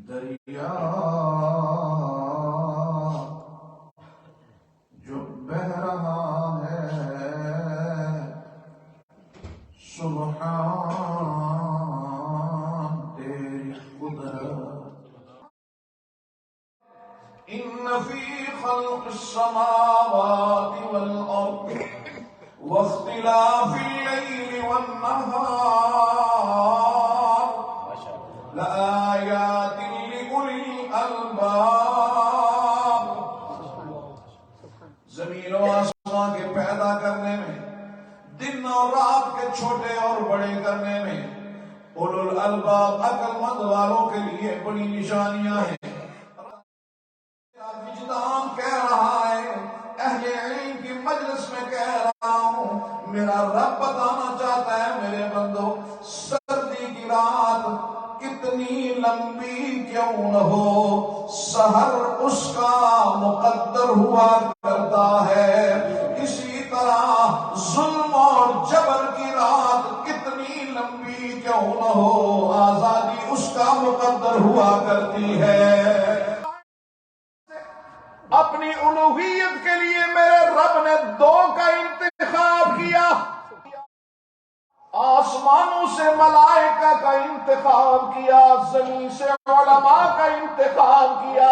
دریا جو بہ رہا ہے سبحان تیری قدرت ان فی خلق السماوات والارض واختلاف الليل والنهار لآيات لأولي الألباب. زمین و آسمان کے پیدا کرنے میں، دن اور رات کے چھوٹے اور بڑے کرنے میں اولو الالباب عقل مند والوں کے لیے بڑی نشانیاں ہیں. وجدان کہہ رہا ہے، اہل علم کی مجلس میں کہہ رہا ہوں، میرا رب بتانا چاہتا ہے میرے بندو، سردی کی رات کتنی لمبی کیوں نہ ہو، سحر اس کا مقدر ہوا کرتا ہے. اسی طرح ظلم اور جبر کی رات کتنی لمبی کیوں نہ ہو، آزادی اس کا مقدر ہوا کرتی ہے. اپنی الوہیت کے لیے میرے رب نے دو کا انتخاب کیا، آسمانوں سے ملائکہ کا انتخاب کیا، زمین سے علماء کا انتخاب کیا.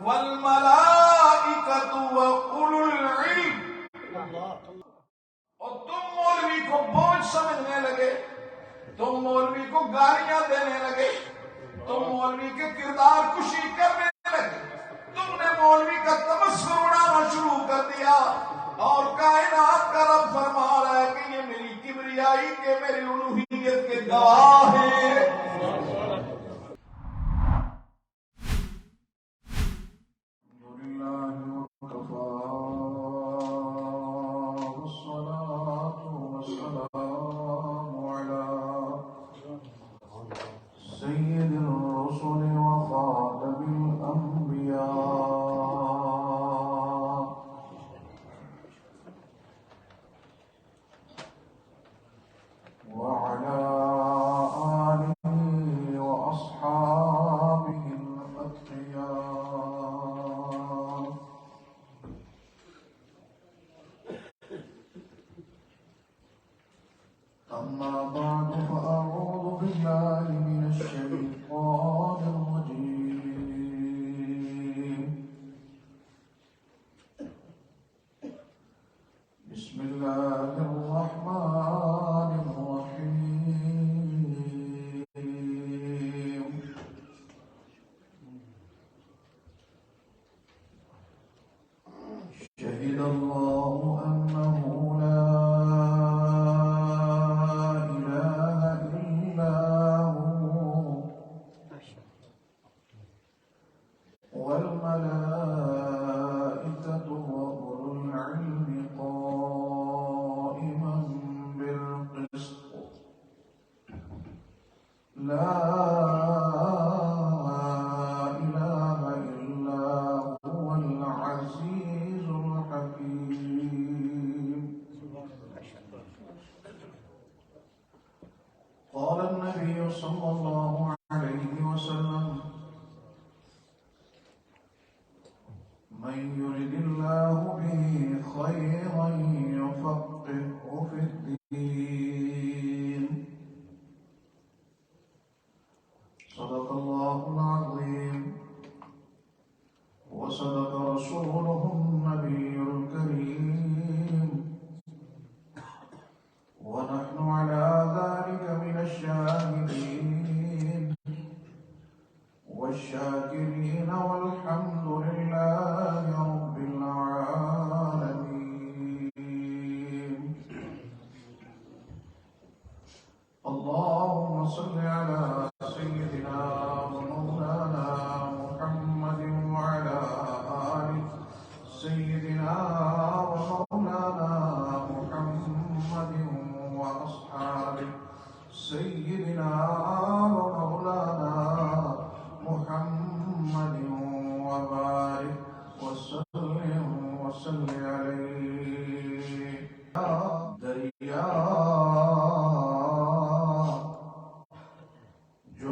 والملائکۃ واولو العلم. اور تم مولوی کو بوجھ سمجھنے لگے، تم مولوی کو گالیاں دینے لگے، تم مولوی کے کردار کشی کرنے لگے، تم نے مولوی کا تمسخر اڑانا شروع کر دیا. اور کائنات کا رب فرما رہا ہے کہ یہ میری کبریائی کے، میری الوہیت کے گواہ ہیں. سید الرسل وخاتم الانبیاء وعلى آله وأصحابه الأتقياء. أما بعد فأعوذ بالله من الشيطان الرجيم. بسم الله الرحمن الرحيم. شهد الله أنه لا إله إلا هو والملائكة وأولو العلم قائما بالقسط لا إله إلا هو العزيز الحكيم. قال النبي صلى الله عليه وسلم: من يرد الله به خيرا يفقهه في الدين. صدق الله العظيم وصدق رسوله النبي الكريم، ونحن على ذلك من الشاهدين والشاكرين والحمد لله رب العالمين. اللهم صل على سيدنا ومولانا محمد وعلى آل سيدنا ومولانا محمد وأصحابه سيدنا ومولانا محمد وبارك وسلم وصل عليه. دریا جو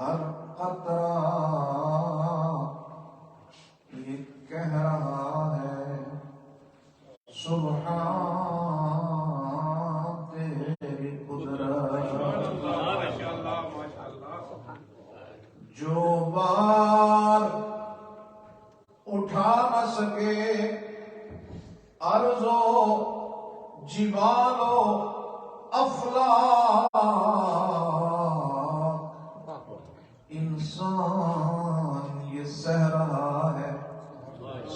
ہر قطرہ یہ کہہ رہا ہے سبحان تیری قدرت. جو بار اٹھا نہ سکے ارض و جبال و افلاک، انسان یہ سہ رہا ہے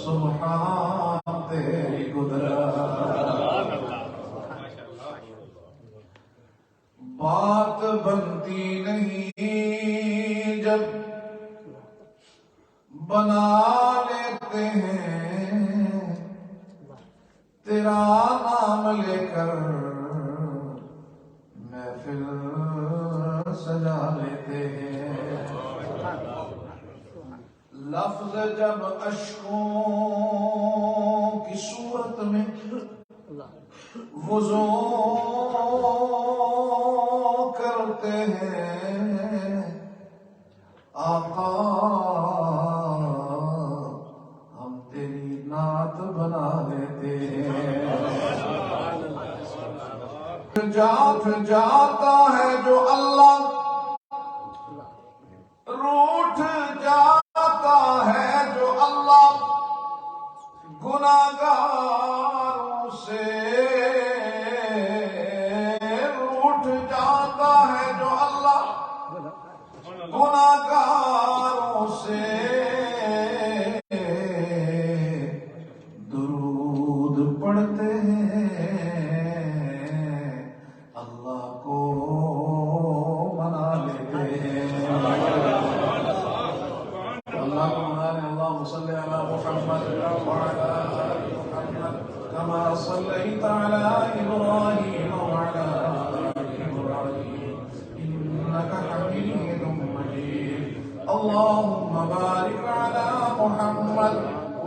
سبحان تیری قدرت. بات بنتی نہیں جب بنا لیتے ہیں تیرا نام لے کر محفل سجا لیتے ہیں. لفظ جب اشکوں کی صورت میں وضو کرتے ہیں آقا ہم تیری نعت بنا لیتے ہیں. جاتا ہے جو اللہ روٹھ جاتا ہے جو اللہ گناہگاروں سے روٹھ جاتا ہے جو اللہ گناہگاروں سے درود پڑھتے ہیں اللہ کو منا لیتے ہیں. اللہ کو منا لیں. اللہم صلی علی محمد وعلی آل محمد کما صلیت علی ابراہیم وعلی آل ابراہیم انک حمید مجید. اللہم بارک علی محمد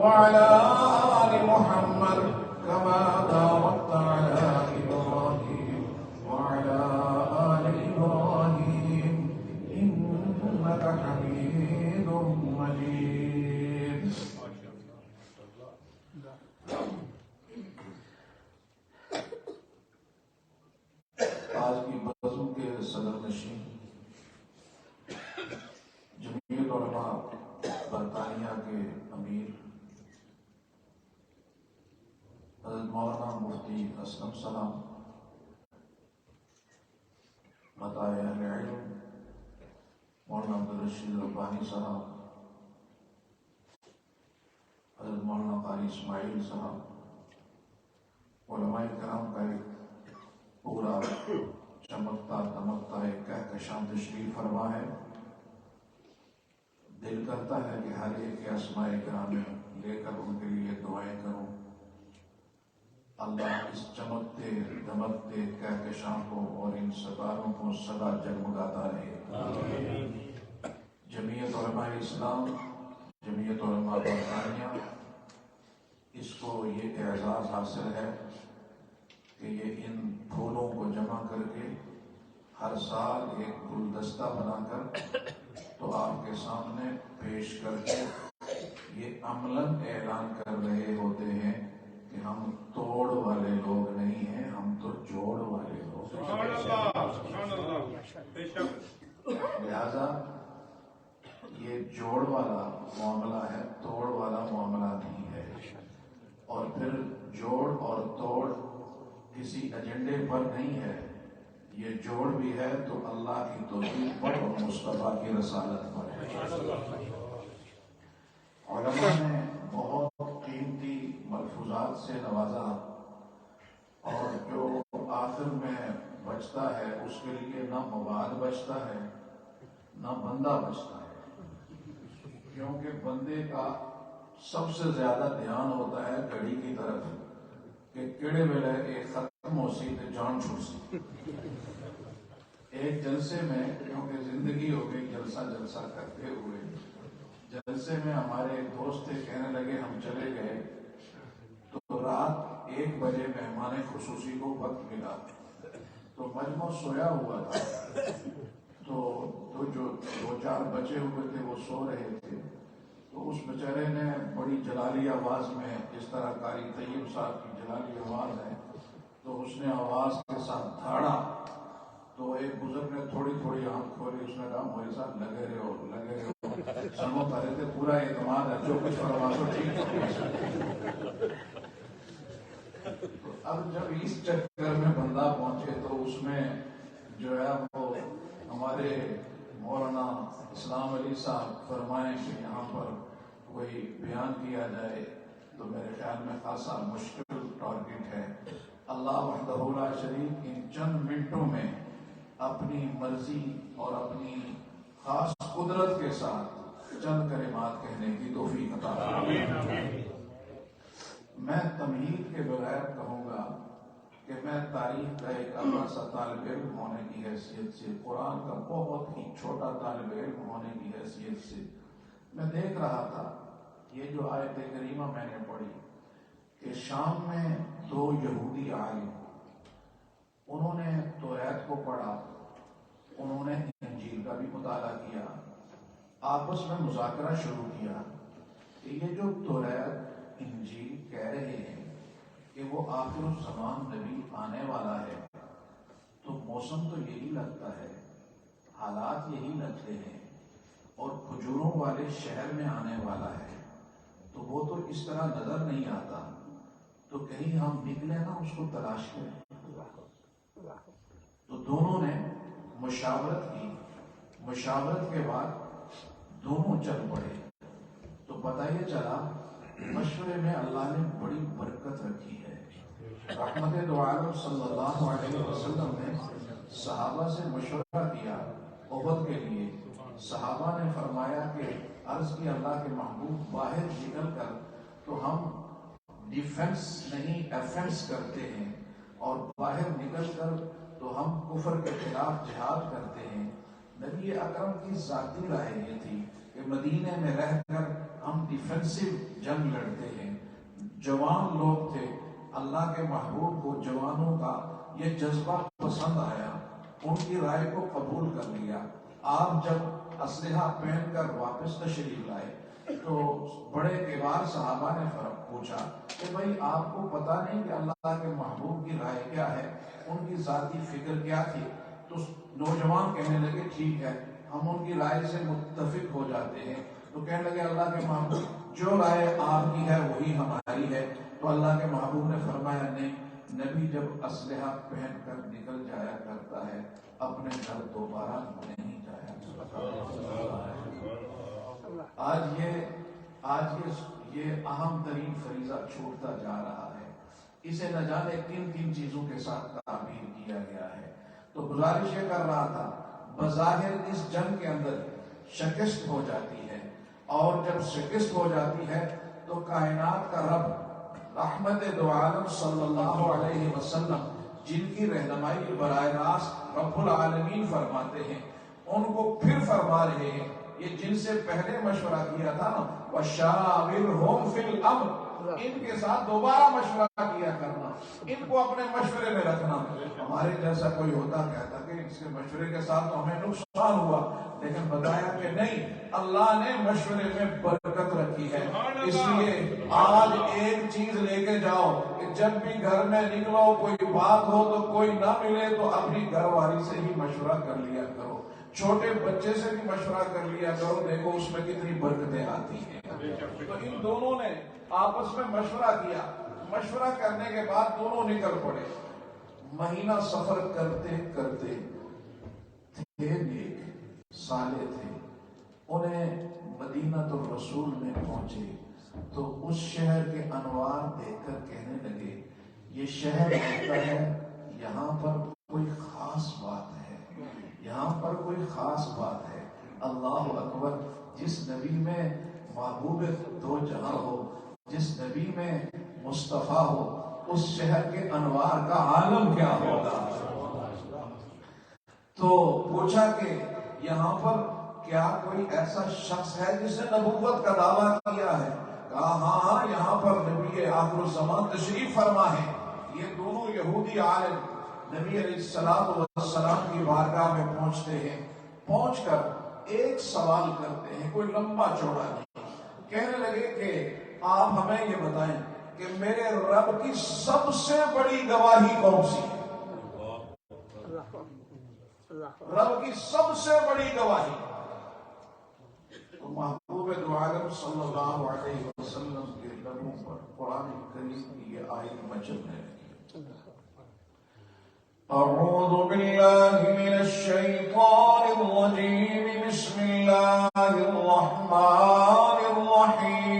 وعلی آل محمد کما بارکت علی ابراہیم وعلی آل ابراہیم انک حمید مجید. آج کی بزم کے صدر نشین جمعیت علماء برطانیہ کے امیر حضرت مولانا مفتی اسلم صاحب، مطاع اہل علم مولانا عبدالرشید ربانی صاحب، حضرت مولانا قاری اسماعیل صاحب، علماء کرام کا ایک پورا چمکتا دمکتا ایک کہکشاں تشریف فرما ہے. دل کرتا ہے کہ ہر ایک کے اسماء کرام لے کر ان کے لیے دعائیں کروں. اللہ اس چمکتے دمکتے کہکشاں کو اور ان ستاروں کو سدا جگمگاتا رہے. جمعیت علماء اسلام، جمعیت علماء برطانیہ، اس کو یہ اعزاز حاصل ہے کہ یہ ان پھولوں کو جمع کر کے ہر سال ایک گلدستہ بنا کر تو آپ کے سامنے پیش کر کے یہ عملاً اعلان کر رہے ہوتے ہیں کہ ہم توڑ والے لوگ نہیں ہیں، ہم تو جوڑ والے لوگ ہیں. لہذا یہ جوڑ والا معاملہ ہے، توڑ والا معاملہ نہیں ہے. اور پھر جوڑ اور توڑ کسی ایجنڈے پر نہیں ہے، یہ جوڑ بھی ہے تو اللہ کی توفیق پر اور مصطفیٰ کی رسالت پر ہے. علماء نے بہت قیمتی ملفوظات سے نوازا اور جو آخر میں بچتا ہے اس کے لیے نہ مواد بچتا ہے نہ بندہ بچتا ہے، کیونکہ بندے کا سب سے زیادہ دھیان ہوتا ہے گھڑی کی طرف کہ کیڑے ویلے ایک ختم ہو سی تو جان چھوٹ سی. ایک جلسے میں، کیونکہ زندگی ہو گئی جلسہ کرتے ہوئے، جلسے میں ہمارے ایک دوست تھے، کہنے لگے ہم چلے گئے تو رات 1 بجے مہمان خصوصی کو وقت ملا تو مجمع سویا ہوا تھا. تو جو چار بچے ہوئے تھے، وہ سو رہے تھے، تو اس بیچارے نے بڑی جلالی آواز میں، جس طرح قاری طیب صاحب کی جلالی آواز ہے، تو اس نے آواز کے ساتھ دھاڑا، تو ایک بزرگ نے تھوڑی تھوڑی آنکھ کھولی، اس نے کہا مولوی صاحب لگے رہے ہو، سمو پہلے تھے، پورا اعتماد ہے، جو کچھ فرما سو ٹھیک ہے۔ اب جب اس چکر میں بندہ پہنچے تو اس میں جو ہے وہ ہمارے مولانا اسلام علی صاحب فرمائیں کہ یہاں پر کوئی بیان کیا جائے تو میرے خیال میں خاصا مشکل ٹارگٹ ہے۔ اللہ وحدہ لا شریک ان چند منٹوں میں اپنی مرضی اور اپنی خاص قدرت کے ساتھ چند کلمات کہنے کی توفیق عطا فرمائے۔ میں تمہید کے بغیر کہوں گا کہ میں تاریخ کا ایک اپنا سا طالب علم ہونے کی حیثیت سے، قرآن کا بہت ہی چھوٹا طالب علم ہونے کی حیثیت سے میں دیکھ رہا تھا یہ جو آیت کریمہ میں نے پڑھی کہ شام میں دو یہودی عالم، انہوں نے توریت کو پڑھا، انہوں نے انجیل کا بھی مطالعہ کیا، آپس میں مذاکرہ شروع کیا کہ یہ جو توریت انجیل کہہ رہے ہیں کہ وہ آخر الزمان نبی آنے والا ہے، تو موسم تو یہی لگتا ہے، حالات یہی لگتے ہیں، اور کھجوروں والے شہر میں آنے والا ہے، تو وہ تو اس طرح نظر نہیں آتا، تو کہیں ہم نکلے نا اس کو تلاش کریں۔ تو دونوں نے مشاورت کی، مشاورت کے بعد دونوں چل پڑے، تو پتہ یہ چلا مشورے میں اللہ نے بڑی برکت رکھی ہے۔ رحمت دو عالم صلی اللہ علیہ وسلم نے صحابہ سے مشورہ کیا احد کے لیے، صحابہ نے فرمایا کہ عرض کی اللہ کے محبوب باہر نکل کر تو ہم ڈیفنس نہیں ایفنس کرتے ہیں، اور باہر نکل کر تو ہم کفر کے خلاف جہاد کرتے ہیں۔ نبی اکرم کی ذاتی رائے یہ تھی کہ مدینے میں رہ کر ہم ڈیفنسو جنگ لڑتے ہیں۔ جوان لوگ تھے، اللہ کے محبوب کو جوانوں کا یہ جذبہ پسند آیا، ان کی رائے کو قبول کر لیا۔ آپ جب اسلحہ پہن کر واپس تشریف لائے تو بڑے کبار صحابہ نے پوچھا کہ بھائی آپ کو پتہ نہیں کہ اللہ کے محبوب کی رائے کیا ہے، ان کی ذاتی فکر کیا تھی؟ تو نوجوان کہنے لگے ٹھیک ہے، ہم ان کی رائے سے متفق ہو جاتے ہیں۔ تو کہنے لگے اللہ کے محبوب جو رائے آپ کی ہے وہی ہماری ہے۔ تو اللہ کے محبوب نے فرمایا نہیں، نبی جب اسلحہ پہن کر نکل جایا کرتا ہے اپنے گھر دوبارہ نہیں جایا کرتا۔ آج یہ اہم ترین فریضہ چھوٹتا جا رہا ہے، اسے نہ جانے کن کن چیزوں کے ساتھ تعبیر کیا گیا ہے۔ تو گزارش یہ کر رہا تھا، بظاہر اس جنگ کے اندر شکست ہو جاتی ہے، اور جب شکست ہو جاتی ہے تو کائنات کا رب رحمت دو عالم صلی اللہ علیہ وسلم، جن کی رہنمائی براہ راست رب العالمین فرماتے ہیں، ان کو پھر فرما رہے ہیں، یہ جن سے پہلے مشورہ کیا تھا نا، وَشَاوِرْهُمْ فِي الْأَمْرِ، ان کے ساتھ دوبارہ مشورہ کیا کرنا، ان کو اپنے مشورے میں رکھنا۔ ہمارے جیسا کوئی ہوتا کہتا کہ اس کے مشورے کے ساتھ تو ہمیں نقصان ہوا، لیکن بتایا کہ نہیں، اللہ نے مشورے میں برکت رکھی ہے۔ اس لیے آج ایک چیز لے کے جاؤ کہ جب بھی گھر میں نکلو، کوئی بات ہو تو کوئی نہ ملے تو اپنی گھر والی سے ہی مشورہ کر لیا کرو، چھوٹے بچے سے بھی مشورہ کر لیا کرو، دیکھو اس میں کتنی برکتیں آتی ہیں۔ تو ان دونوں نے آپس میں مشورہ کیا، مشورہ کرنے کے بعد دونوں نکل پڑے۔ مہینہ سفر کرتے کرتے تھے، نیک صالح تھے، انہیں مدینہ الرسول میں پہنچے تو اس شہر کے انوار دیکھ کر کہنے لگے یہ شہر لگتا ہے یہاں پر کوئی خاص بات ہے، یہاں پر کوئی خاص بات ہے۔ اللہ اکبر، جس نبی میں محبوب دو جہاں ہو، جس نبی میں مصطفیٰ ہو، اس شہر کے انوار کا عالم کیا ہوگا۔ تو پوچھا کہ یہاں پر کیا کوئی ایسا شخص ہے جس نے نبوت کا دعویٰ کیا ہے؟ کہا ہاں، یہاں پر نبی آخر الزمان تشریف فرما ہے۔ یہ دونوں یہودی عالم نبی علیہ السلام کی بارگاہ میں پہنچتے ہیں، پہنچ کر ایک سوال کرتے ہیں، کوئی لمبا چوڑا نہیں. کہنے لگے کہ آپ ہمیں یہ بتائیں کہ میرے رب کی سب سے بڑی گواہی کون سی ہے؟ رب کی سب سے بڑی گواہی. تو محبوب دو عالم صلی اللہ علیہ وسلم کے لبوں پر قرآن کریم کی یہ آیت مچلنے لگی. اعوذ باللہ من الشیطان الرجیم بسم اللہ الرحمن الرحیم.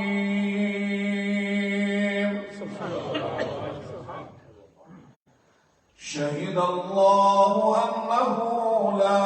شہد اللہ انہ لا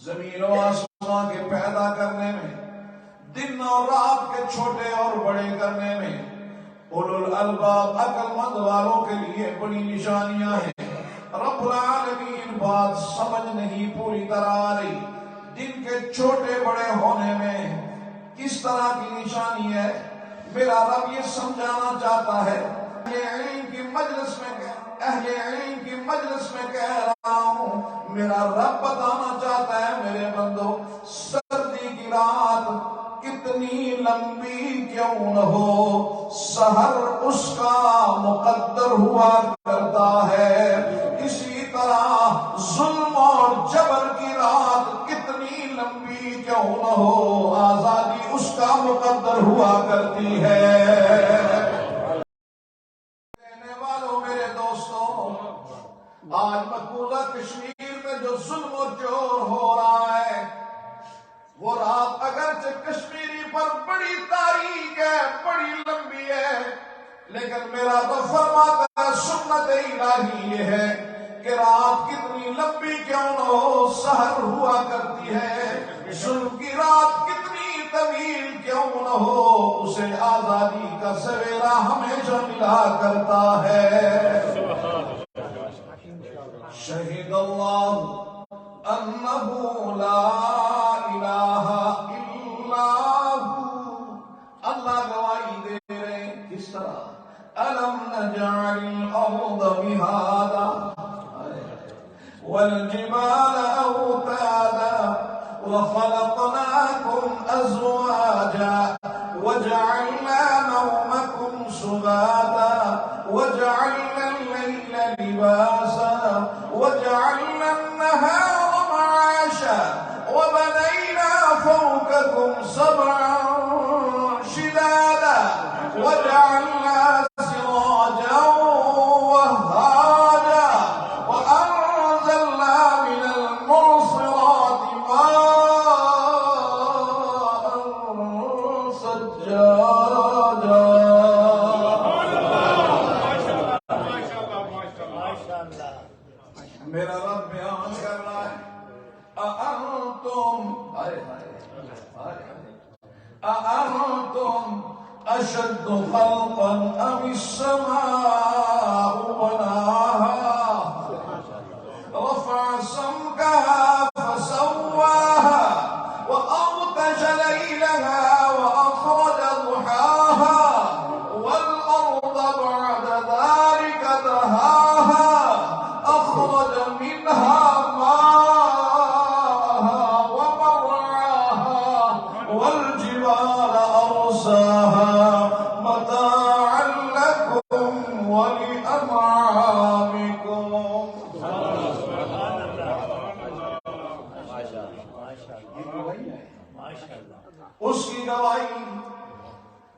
زمین و آسمان کے پیدا کرنے میں، دن اور رات کے چھوٹے اور بڑے کرنے میں اولو الالباب عقل مند والوں کے لیے بڑی نشانیاں ہیں. رب العالمین بات سمجھ نہیں پوری طرح آ رہی. دن کے چھوٹے بڑے ہونے میں کس طرح کی نشانی ہے میرا رب یہ سمجھانا چاہتا ہے. اہل علم کی مجلس میں کہہ رہا ہوں، میرا رب بتانا چاہتا ہے میرے بندو، سردی کی رات کتنی لمبی کیوں نہ ہو، سحر اس کا مقدر ہوا کرتا ہے. اسی طرح ظلم اور جبر کی رات کتنی لمبی کیوں نہ ہو، آزادی اس کا مقدر ہوا کرتی ہے. آج مقبوضہ کشمیر میں جو ظلم و جور ہو رہا ہے، وہ رات اگرچہ کشمیری پر بڑی تاریخ ہے، بڑی لمبی ہے، لیکن میرا تو فرماتا ہے سنت الہی یہ ہے کہ رات کتنی لمبی کیوں نہ ہو، سحر ہوا کرتی ہے. ظلم کی رات کتنی طویل کیوں نہ ہو، اسے آزادی کا سویرا ہمیشہ ملا کرتا ہے. شہد اللہ انہ لا الہ الا ہو. اللہ گواہی دے رہے ہیں کس طرح. الم نجعل الارض مہادا والجبال اوتادا وخلقناكم ازواجا وجعلنا نومكم سباتا وجعلنا الليل لباسا وجعلنا النهار معاشا وبنينا فوقكم سبعا شدادا وجعلنا سراجا وهاجا وأنزلنا من المعصرات ماء ثجاجا. میرا رب بیان کر رہا ہے أأنتم أشد خلقا أم السماء بناها رفع سمكها فسواها وأغطش ليلها وأخرج ضحاها والأرض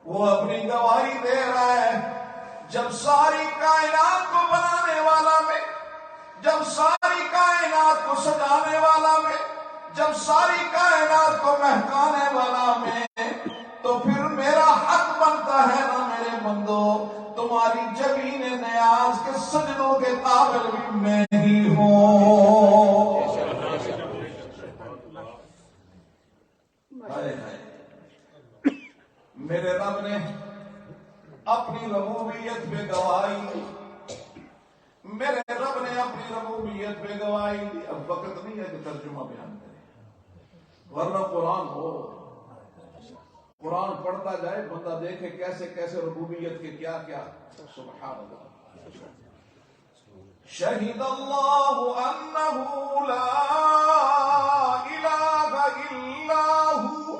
وہ اپنی گواہی دے رہا ہے جب ساری کائنات کو بنانے والا میں، جب ساری کائنات کو سجانے والا میں، جب ساری کائنات کو مہکانے والا میں، تو پھر میرا حق بنتا ہے نا میرے بندو، تمہاری جبین نیاز کے سجدوں کے قابل بھی میں ہی ہوں۔ میرے رب نے اپنی ربوبیت پہ گواہی دی، میرے رب نے اپنی ربوبیت پہ گواہی دی۔ اب وقت نہیں ہے کہ ترجمہ بیان کرے، ورنہ قرآن ہو، قرآن پڑھتا جائے بندہ دیکھے کیسے کیسے ربوبیت کے کیا کیا۔ سبحان اللہ۔ شہید اللہ انہ لا الہ الا ہو،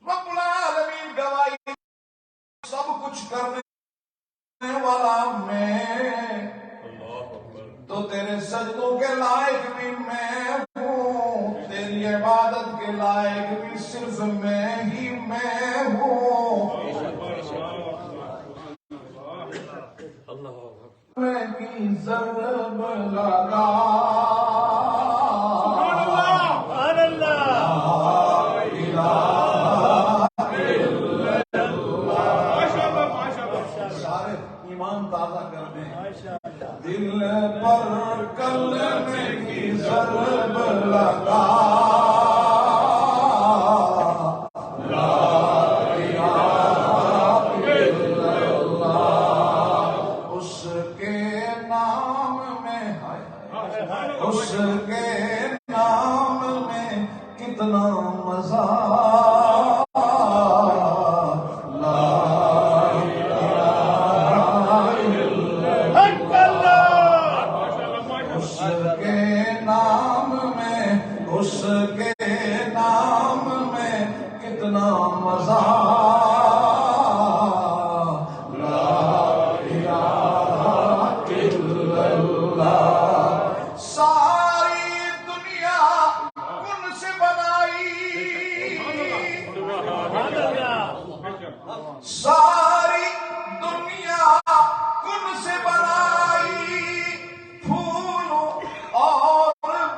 رب العالمین گواہی سب کچھ کرنے والا میں، تو تیرے سجدوں کے لائق بھی میں ہوں، تیری عبادت کے لائق بھی صرف میں ہی میں ہوں۔ میں کی ضرب لگا دل پر کلمے کی ضرب لگا، لا الہ الا اللہ، اس کے نام میں، اس کے نام میں کتنا مزہ، اس کے نام میں کتنا مزہ، لا الہ الا اللہ۔ ساری دنیا کن سے بنائی، ساری دنیا کن سے بنائی، پھولوں اور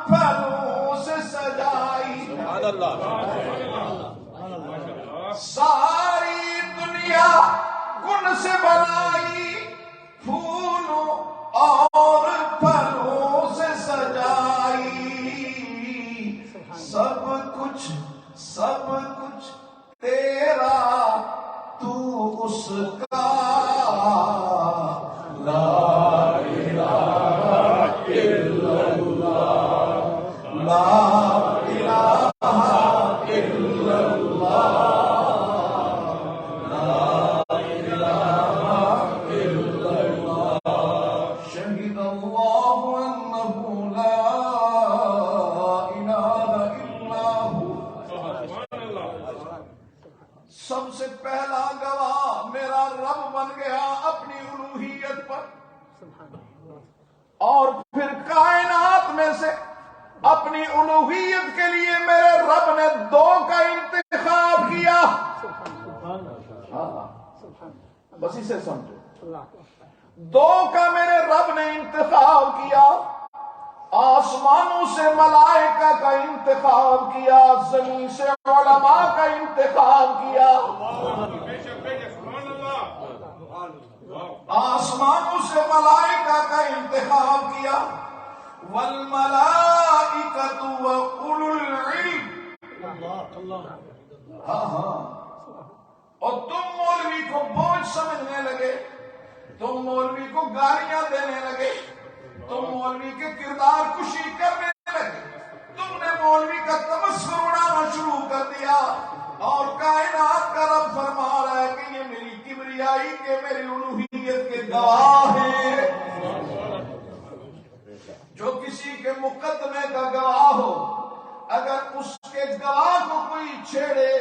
پھلوں سے سجائی، ساری دنیا کن سے بنائی، پھولوں اور پھلوں سے سجائی، سب کچھ تیرا تو اس کا، لا الہ الا اللہ، لا الہ الا اللہ، لا الہ الا اللہ۔ شہید اللہ انہ لا الہ الا ہو، سب سے پہلا گواہ میرا رب بن گیا اپنی الوہیت پر، اور پھر کائنات میں سے اپنی الوہیت کے لیے میرے رب نے دو کا انتخاب کیا۔ بس اسے سمجھو، دو کا میرے رب نے انتخاب کیا، آسمانوں سے ملائکہ کا انتخاب کیا، زمین سے علماء کا انتخاب کیا، آسمانوں سے ملائکہ کا انتخاب کیا، والملائکۃ وَأُولُو الْعِلْمِ، اور تم مولوی کو بوجھ سمجھنے لگے، تم مولوی کو گالیاں دینے لگے، تم مولوی کے کردار کشی کرنے لگے، تم نے مولوی کا تمسخر اڑانا شروع کر دیا، اور کائنات کا رب فرما رہا ہے کہ یہ میری کبریائی کے، میری الوہیت کے گواہ ہیں۔ جو کسی کے مقدمے کا گواہ ہو، اگر اس کے گواہ کو کوئی چھیڑے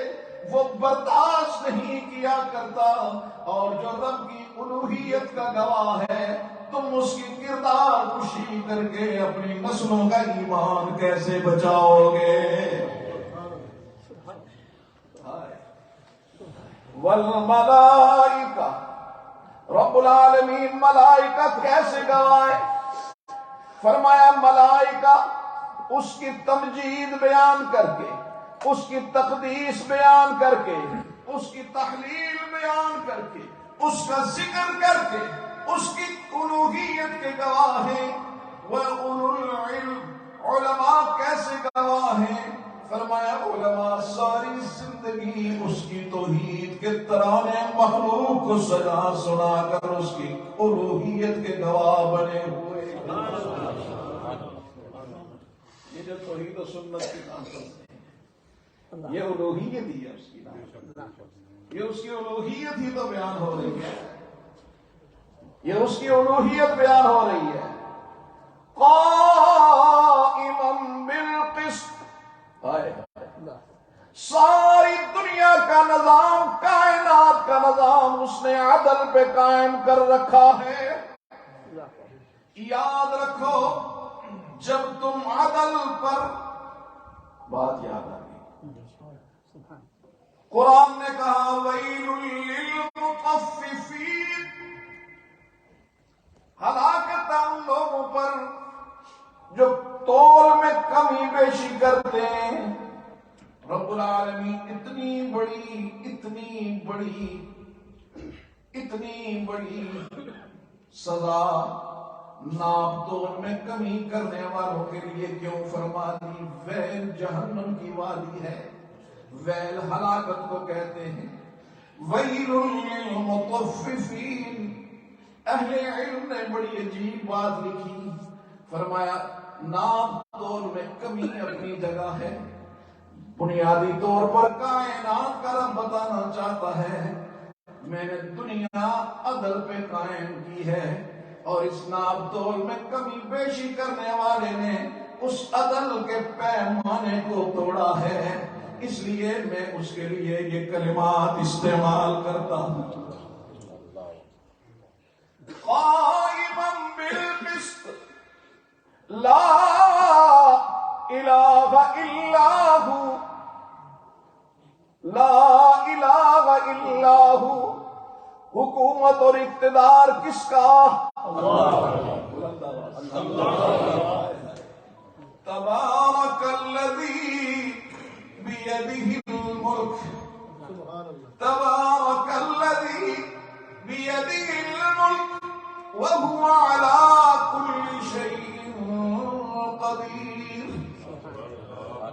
وہ برداشت نہیں کیا کرتا، اور جو رب کی الوہیت کا گواہ ہے تم اس کی کردار کشی کر کے اپنی نسلوں کا ایمان کیسے بچاؤ گے؟ والملائکہ، رب العالمین ملائکت کیسے گوائے؟ فرمایا ملائکہ اس کی تمجید بیان کر کے، اس کی تقدیس بیان کر کے، اس کی تحلیل بیان کر کے، اس کا ذکر کر کے اس کی الوہیت کے گواہ ہیں۔ وَأُولُو الْعِلْمِ، علماء کیسے گواہ ہیں؟ فرمایا علماء ساری زندگی اس کی توحید کے ترانے مخلوق کو سنا سنا کر اس کی الوہیت کے گواہ بنے ہوئے۔ یہ جو توحید و سنت کی نام کرتے ہیں، یہ الوہیت ہی ہے اس کی نام، یہ اس کی الوہیت ہی تو بیان ہو رہی ہے، یہ اس کی الوہیت بیان ہو رہی ہے۔ قائما بالقسط، ساری دنیا کا نظام، کائنات کا نظام اس نے عدل پہ قائم کر رکھا ہے۔ یاد رکھو جب تم عدل پر، بات یاد آ گئی، قرآن نے کہا وَيْلٌ لِّلْمُطَفِّفِينَ، ہلاکت ان لوگوں پر جو تول میں کمی بیشی کرتے ہیں۔ رب العالمین اتنی بڑی سزا ناپ تول میں کمی کرنے والوں کے لیے کیوں فرما دی؟ ویل جہنم کی وادی ہے، ویل ہلاکت کو کہتے ہیں۔ ویل للمطففین، اہل علم نے بڑی عجیب بات لکھی، فرمایا ناپ تول میں کمی اپنی جگہ ہے، بنیادی طور پر کائنات کا رب بتانا چاہتا ہے میں نے دنیا عدل پہ قائم کی ہے، اور اس ناپ تول میں کمی بیشی کرنے والے نے اس عدل کے پیمانے کو توڑا ہے، اس لیے میں اس کے لیے یہ کلمات استعمال کرتا ہوں۔ قائما بالقسط، لا الہ الا ہو، لا الہ الا ہو۔ حکومت اور اقتدار کس کا؟ تبارک الذی بیدہ الملک، تبارک الذی بیدہ الملک وہو علی کل شیء قدیر۔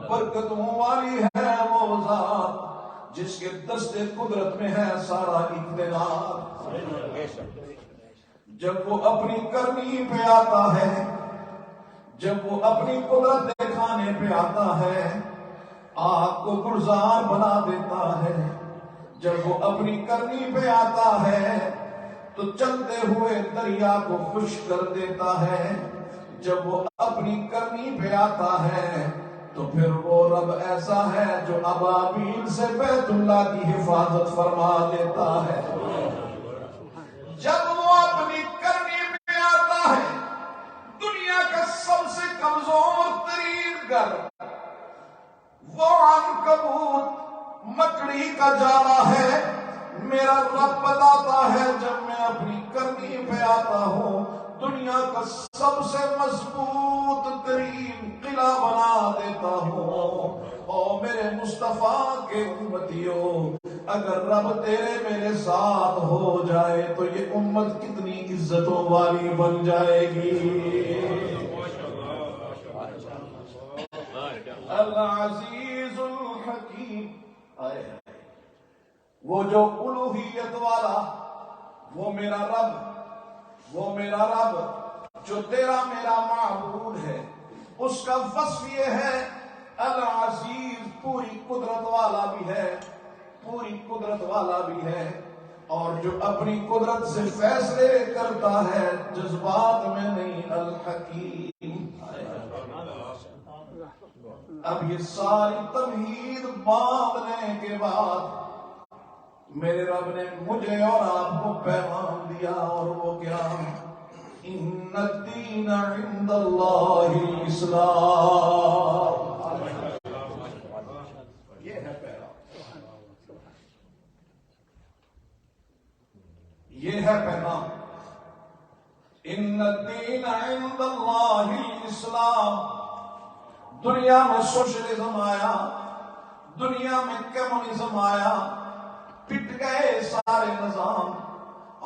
برکتوں والی ہے وہ ذات جس کے دست قدرت میں ہے سارا اقتدار۔ جب وہ اپنی کرنی پہ آتا ہے، جب وہ اپنی قدرت دکھانے پہ آتا ہے، آگ کو گلزار بنا دیتا ہے۔ جب وہ اپنی کرنی پہ آتا ہے تو چلتے ہوئے دریا کو خشک کر دیتا ہے۔ جب وہ اپنی کرنی پہ آتا ہے تو پھر وہ رب ایسا ہے جو ابابیل سے بیت اللہ کی حفاظت فرما دیتا ہے۔ جب وہ اپنی کرنی پہ آتا ہے، دنیا کا سب سے کمزور ترین گھر وہ عنکبوت مکڑی کا جالا ہے، میرا رب بتاتا ہے جب میں اپنی کرنی پہ آتا ہوں دنیا کا سب سے مضبوط ترین قلعہ بنا دیتا ہوں۔ او میرے مصطفیٰ کے امتیوں، اگر رب تیرے میرے ساتھ ہو جائے تو یہ امت کتنی عزتوں والی بن جائے گی۔ العزیز الحکیم، وہ جو الوہیت والا، وہ میرا رب جو تیرا میرا معبود ہے، اس کا وصف یہ ہے العزیز، پوری قدرت والا بھی ہے، پوری قدرت والا بھی ہے، اور جو اپنی قدرت سے فیصلے کرتا ہے، جذبات میں نہیں، الحکیم۔ اب یہ ساری تمہید باندھنے کے بعد میرے رب نے مجھے اور آپ کو پیغام دیا، اور وہ کیا؟ ان الدین عند اللہ الاسلام، یہ ہے پیغام۔ یہ ہے پیغام. ان الدین عند اللہ الاسلام. دنیا میں سوشلزم آیا, دنیا میں کمیونزم آیا, پٹ گئے سارے نظام,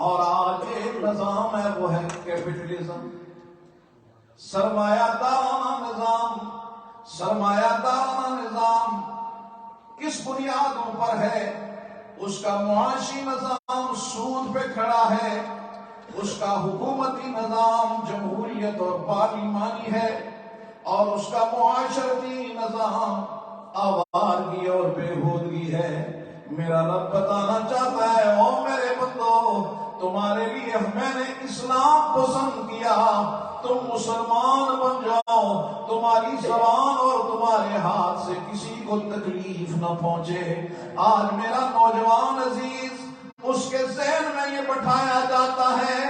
اور آج ایک نظام ہے, وہ ہے کیپٹلزم, سرمایہ دارانہ نظام. سرمایہ دارانہ نظام کس بنیادوں پر ہے؟ اس کا معاشی نظام سود پہ کھڑا ہے, اس کا حکومتی نظام جمہوریت اور پارلیمانی ہے, اور اس کا معاشرتی نظام آوارگی اور بےہودگی ہے. میرا رب بتانا چاہتا ہے, او میرے بندو, تمہارے لیے میں نے اسلام پسند کیا, تم مسلمان بن جاؤ, تمہاری زبان اور تمہارے ہاتھ سے کسی کو تکلیف نہ پہنچے. آج میرا نوجوان عزیز, اس کے ذہن میں یہ بٹھایا جاتا ہے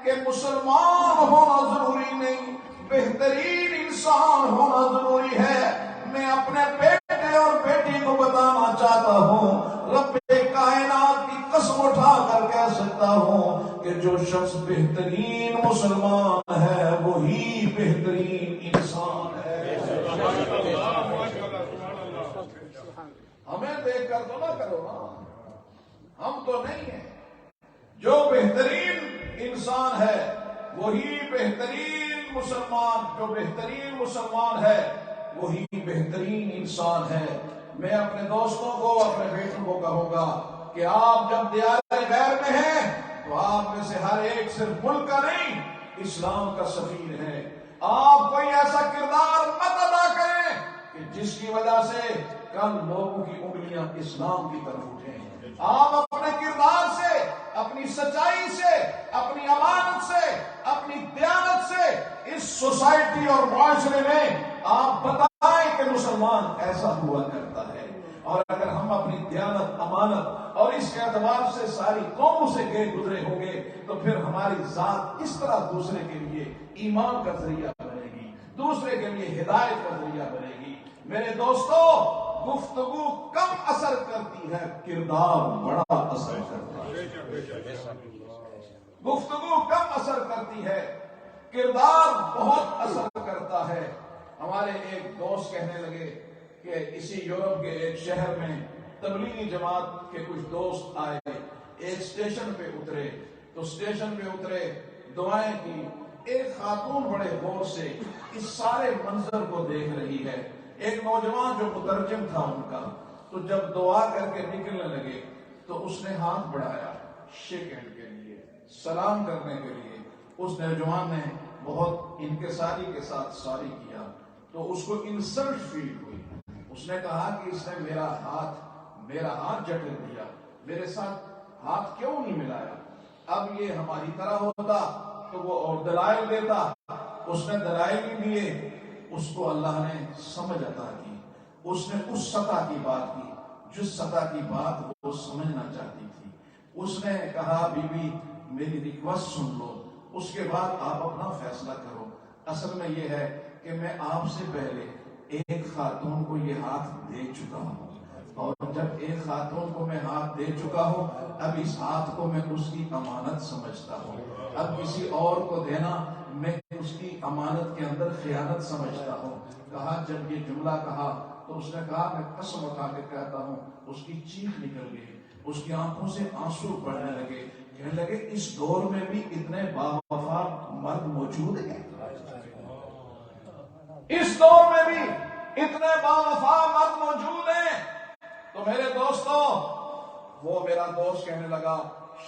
کہ مسلمان ہونا ضروری نہیں, بہترین انسان ہونا ضروری ہے. میں اپنے بیٹے اور بیٹی کو بتانا چاہتا ہوں, رب کائنات کی قسم اٹھا کر کہہ سکتا ہوں کہ جو شخص بہترین مسلمان ہے وہی بہترین انسان ہے. ہمیں دیکھ کر تو نہ کرو نا, ہم تو نہیں ہیں. جو بہترین انسان ہے وہی بہترین مسلمان, جو بہترین مسلمان ہے وہی بہترین انسان ہے. میں اپنے دوستوں کو, اپنے بیٹوں کو کہوں گا کہ آپ جب دیار غیر میں ہیں تو آپ میں سے ہر ایک صرف ملک کا نہیں, اسلام کا سفیر ہے. آپ کوئی ایسا کردار مت ادا کریں کہ جس کی وجہ سے کل لوگوں کی انگلیاں اسلام کی طرف اٹھیں. آپ اپنے کردار سے, اپنی سچائی سے, اپنی امانت سے, اپنی دیانت سے اس سوسائٹی اور معاشرے میں آپ بتائیں کہ مسلمان ایسا ہوا کرتا ہے. اور اگر ہم اپنی دیانت, امانت اور اس کے اعتبار سے ساری قوموں سے گزرے ہوں گے تو پھر ہماری ذات کس طرح دوسرے کے لیے ایمان کا ذریعہ بنے گی, دوسرے کے لیے ہدایت کا ذریعہ بنے گی. میرے دوستو, گفتگو کم اثر کرتی ہے, کردار بڑا اثر کرتا ہے. گفتگو کم اثر کرتی ہے, کردار بہت اثر کرتا ہے. ہمارے ایک دوست کہنے لگے کہ اسی یورپ کے ایک شہر میں تبلیغی جماعت کے کچھ دوست آئے, ایک اسٹیشن پہ اترے, تو اسٹیشن پہ اترے, دعائیں کی. ایک خاتون بڑے غور سے اس سارے منظر کو دیکھ رہی ہے. ایک نوجوان جو مترجم تھا ان کا, تو جب دعا کر کے نکلنے لگے تو اس نے ہاتھ بڑھایا شیک ہینڈ کے لیے, سلام کرنے کے لیے. اس نوجوان نے بہت انکساری کے ساتھ ساری کیا تو اس کو انسلٹ فیل ہوئی. اس نے کہا کہ اس نے میرا ہاتھ جکڑ دیا, میرے ساتھ ہاتھ کیوں نہیں ملایا؟ اب یہ ہماری طرح ہوتا تو وہ اور دلائل دیتا. اس نے دلائل بھی دیے, اس کو اللہ نے سمجھ عطا کی. اس نے اس سطح کی بات کی جس سطح کی بات وہ سمجھنا چاہتی تھی. اس نے کہا بی بی میری ریکویسٹ سن لو, اس کے بعد آپ اپنا فیصلہ کرو. اصل میں یہ ہے کہ میں آپ سے پہلے ایک خاتون کو یہ ہاتھ دے چکا ہوں, اور جب ایک خاتون کو میں ہاتھ دے چکا ہوں, اب اس ہاتھ کو میں اس کی امانت سمجھتا ہوں. اب کسی اور کو دینا میں اس کی امانت کے اندر خیانت سمجھتا ہوں. کہا جب یہ جملہ کہا تو اس نے کہا میں قسم اٹھا کے کہتا ہوں, اس کی چیخ نکل گئی, اس کی آنکھوں سے آنسو پڑنے لگے. کہنے لگے اس دور میں بھی اتنے باوفا مرد موجود ہیں, اس دور میں بھی اتنے باوفا مرد موجود ہیں. تو میرے دوستو, وہ میرا دوست کہنے لگا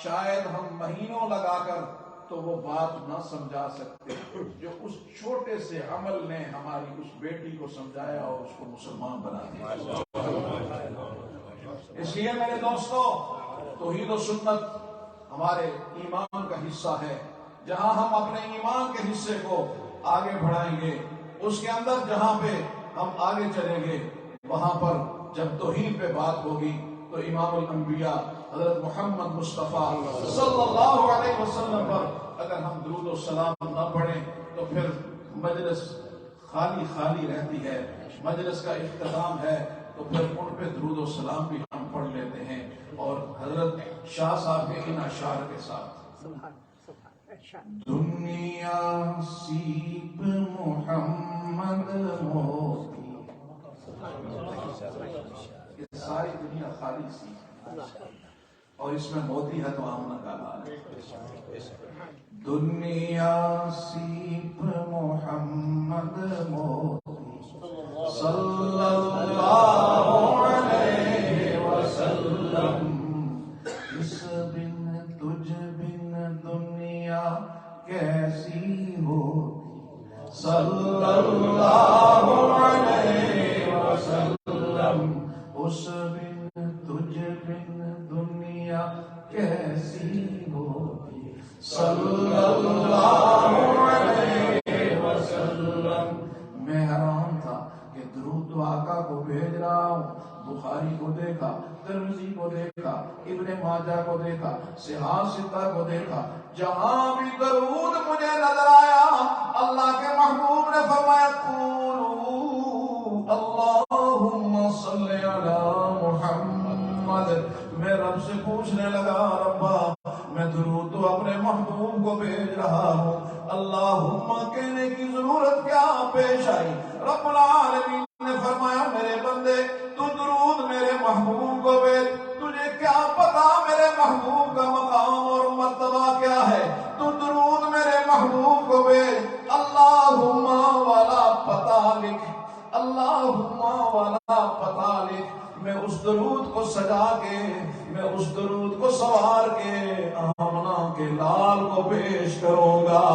شاید ہم مہینوں لگا کر تو وہ بات نہ سمجھا سکتے جو اس چھوٹے سے عمل نے ہماری اس بیٹی کو سمجھایا اور اس کو مسلمان بنا دیا. اس لیے میرے دوستو, توحید و سنت ہمارے ایمان کا حصہ ہے. جہاں ہم اپنے ایمان کے حصے کو آگے بڑھائیں گے, اس کے اندر جہاں پہ ہم آگے چلیں گے, وہاں پر جب توحید پہ بات ہوگی تو امام الانبیاء حضرت محمد مصطفیٰ صلی اللہ علیہ وسلم پر اگر ہم درود و سلام نہ پڑھیں تو پھر مجلس خالی خالی رہتی ہے. مجلس کا اختتام ہے تو پھر ان پہ درود و سلام بھی ہم پڑھ لیتے ہیں, اور حضرت شاہ صاحب کے ان اشعار کے ساتھ دنیا سیپ محمد موتی، یہ ساری دنیا خالی سی اور اس میں موتی ہے تو آمنہ کا لال ہے۔ دنیا سیپ محمد موتی صلی اللہ علیہ وسلم، اس بن تجھ بن دنیا کیسی ہوتی صلی اللہ علیہ وسلم، اس بن تجھ بن دنیا کیسی ہوتی صلی اللہ علیہ وسلم۔ میں حیران تھا کہ درود تو آقا کو بھیج رہا ہوں، بخاری کو دیکھا، ترمذی کو دیکھا، ابن ماجہ کو دیکھا، صحاح ستہ کو دیکھا، جہاں بھی درود مجھے نظر آیا اللہ کے محبوب نے فرمایا قولوا اللہم صلی علی محمد۔ میں رب سے پوچھنے لگا ربا میں درود تو اپنے محبوب کو بھیج رہا ہوں، اللہم کہنے کی ضرورت کیا پیش آئی؟ رب العالمین نے فرمایا میرے بندے تو درود میرے محبوب کو بھیج، تجھے کیا پتا میرے محبوب کا مقام اور مرتبہ کیا ہے، تو درود میرے محبوب کو بھیج، اللہم والا پتہ لکھ، اللہم والا پتہ لکھ، میں اس درود کو سجا کے، میں اس درود کو سوار کے آمنہ کے لال کو پیش کروں گا۔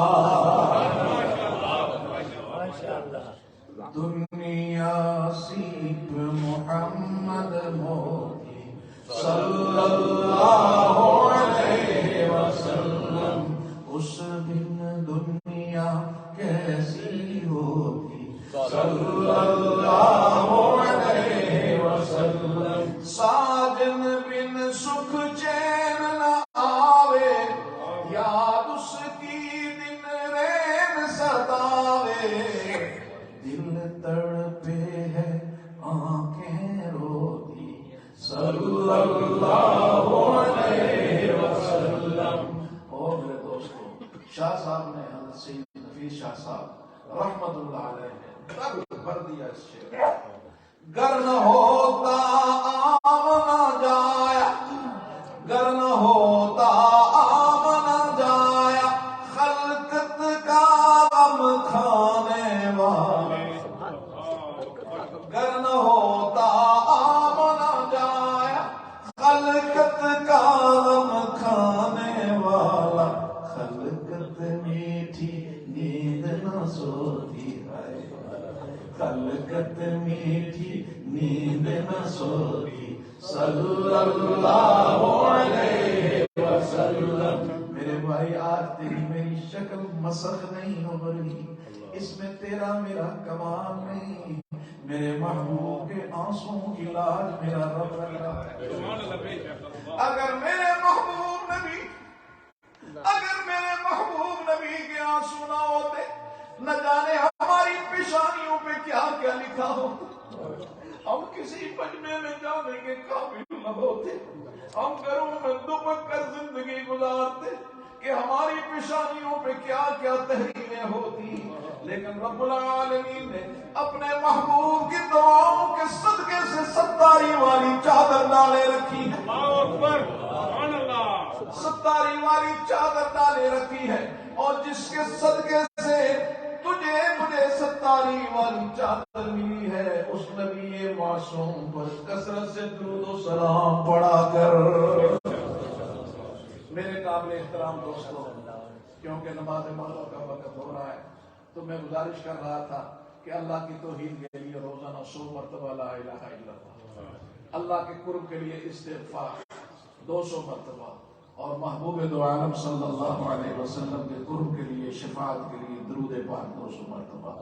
دنیا سیپ محمد موتی صلی اللہ علیہ وسلم، اس دن دنیا کیسی ہوتی صلی اللہ علیہ وسلم۔ ساجن بن سکھ چین نہ آوے، یاد اس کی دن رین ستاوے، دل تڑپے ہے آنکھیں روتی صلی اللہ علیہ وسلم۔ اور میرے دوستو شاہ صاحب نے حضرت سید نفیس شاہ صاحب رحمت اللہ علیہ نے تک بھر دیا اس شعر، گر نہ ہوتا آمنہ جایا، گر نہ ہوتا آمنہ جایا، خلقت کا غم کھانے والا، گر نہ ہوتا آمنہ جایا، خلقت کا غم کھانے والا، خلقت میٹھی نیند نہ سوتی ہے، خلقت میٹھی نیند نہ سوتی صلی اللہ علیہ وسلم۔ میرے بھائی آج تیری میری شکل مسخ نہیں ہو رہی، اس میں تیرا میرا کمال نہیں، میرے محبوب کے آنسوں کی لاج میرا رب رکھ رہا ہے۔ اگر میرے محبوب نبی، اگر میرے محبوب نبی کے آنسو نہ ہوتے، نہ جانے ہماری پیشانیوں پہ کیا کیا لکھا ہو، ہم کسی مجمع میں جانے کے قابل نہ ہوتے، ہم گھروں میں دبک کر زندگی گزارتے کہ ہماری پیشانیوں پہ کیا کیا تحریریں ہوتی، لیکن رب العالمین نے اپنے محبوب کی دعاؤں کے صدقے سے ستاری والی چادر ڈالے رکھی ہے، ستاری والی چادر ڈالے رکھی ہے، اور جس کے صدقے سے تجھے مجھے ستاری والی چادر ملی ہے، اس نبی معصوم پر کثرت سے درود و سلام پڑھا کر۔ میرے قابل احترام دوستوں، کیونکہ نماز مغرب کا وقت ہو رہا ہے تو میں گزارش کر رہا تھا کہ اللہ کی توحید کے لیے روزانہ 100 مرتبہ لا الہ الا اللہ، اللہ کے قرب کے لیے استغفار 200 مرتبہ، اور محبوب دو عالم صلی اللہ علیہ وسلم کے قرب کے لیے شفاعت کے لیے درود پاک 200 مرتبہ۔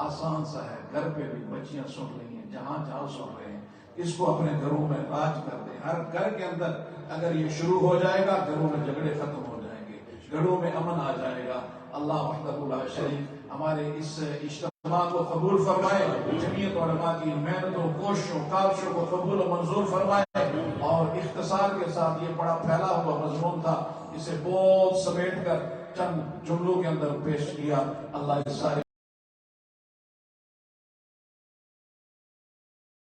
آسان سا ہے، گھر پہ بھی بچیاں سن رہی ہیں، جہاں جہاں سن رہے ہیں، اس کو اپنے گھروں میں راج کر دیں۔ ہر گھر کے اندر اگر یہ شروع ہو جائے گا، گھروں میں جھگڑے ختم ہو جائیں گے، گھروں میں امن آ جائے گا۔ اللہ وحدہ لا شریک ہمارے اس اجتماع کو قبول فرمائے، جمعیت علماء کی محنتوں، کوششوں، کاوشوں کو قبول و منظور فرمائے، اور اختصار کے ساتھ یہ بڑا پھیلا ہوا مضمون تھا، اسے بہت سمیٹ کر چند جملوں کے اندر پیش کیا۔ اللہ اس سارے